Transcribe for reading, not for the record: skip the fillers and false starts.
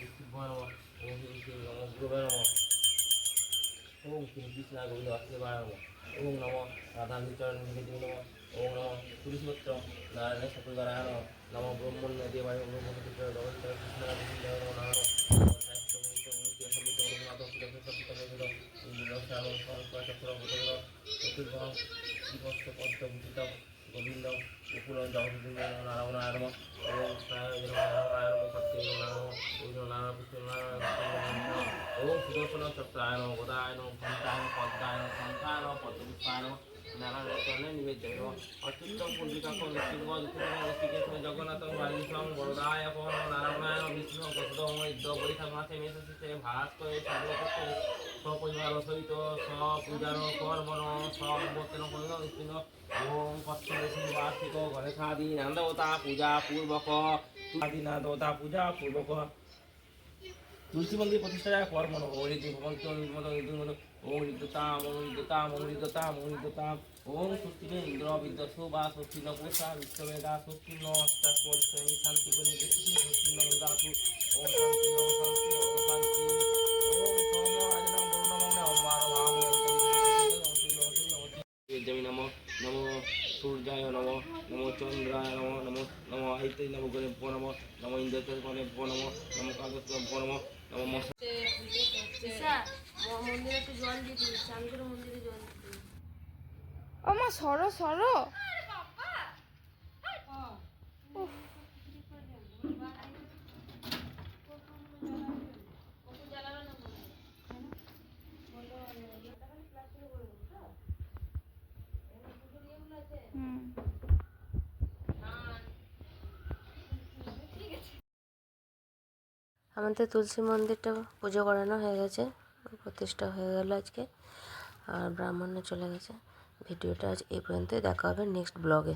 বিষ্ণুভয় নমঃ। ওম শ্রী শ্রী নমঃ গুরুবে নমঃ। ওম শ্রী কৃষ্ণ গোবিন্দ বাসুদেবায় নমঃ। ওম নমঃ রাধা নিচরণ নিকেতনে নমঃ। ওম নমঃ তুলসীপত্র নারায়ণ সকলদারায় নমঃ। নমঃ ব্রহ্মণ্য দেবায় ব্রহ্মপুত্র জগৎ কৃষ্ণ গোবিন্দ নমঃ নমঃ। সাহিত্য মূর্তি মূর্তি সমিত রঘুনাথ সুদর্শন পিতামহ ইন্দ্র চক্র চতুর্ভং দীপস্ত পদ্মভূষিত গোবিন্দ মুকুল জগৎ নারায়ণায় নমঃ। ওম নারায়ণ নারায়ণ নমঃ সত্যি নারায়ণ গোবিন্দ নারায়ণ কৃষ্ণ নারায়ণ ওম সুদর্শন চক্রায় নমঃ গদায় নমঃ ঘণ্টায় নমঃ পদ্মায় নমঃ শঙ্খায় নমঃ পদ্মপুষ্পায় নমঃ নারায়ণ চরণে নিবেদ্য নমঃ। অচ্যুতম পুণ্ডিকাক্ষম নিশ্চিতগণ ঋষিকেশ জগন্নাথ বালীশং বরদায় পবন নারায়ণায় নমঃ বিষ্ণু বসুদম ইদ্য পরীক্ষা মাসে মেষে ভাস করে সর্বপক্ষ স্বপরিবার সহিত স্বপূজার কর্মণ সর্বতেন করিল বিষ্ণু। ওম পশ্চিম বার্ষিক গণেশাদি নান্দবতা পূজা পূর্বক আদি নান্দবতা পূজা পূর্বক তুলসী মন্দির প্রতিষ্ঠায় কর্মণ ওম ঋতুতাম ওম স্বস্তিকে ইন্দ্র বিদ্যসু বা স্বস্তি ন পুষা বিশ্ববেদা স্বস্তি ন অষ্টাস্বরি শান্তি করে স্বস্তি ন দাতু ওম শান্তি ওম শান্তি ওম শান্তি ওম সোম রাজনং বরুণমগ্নে ওম মারভামি জমি নমঃ নমো সূর্যায় নমঃ নমো চন্দ্রায় নমঃ নমো নমো আইতে নমো গণে নমঃ নমো ইন্দ্রতে গণে নমঃ নমো কালস্ব নমঃ নমো মশ মন্দিরে একটু জল দিয়ে দিবি, চান করে মন্দিরে জল দিয়ে দিবি। ও মা সরো সরো। উফ, হুম। আমাদের তুলসী মন্দিরটা পুজো করানো হয়ে গেছে, প্রতিষ্ঠা হয়ে গেল আজকে। আর ব্রাহ্মণে চলে গেছে। ভিডিওটা আজ এই পর্যন্তই, দেখা হবে নেক্সট ব্লগে।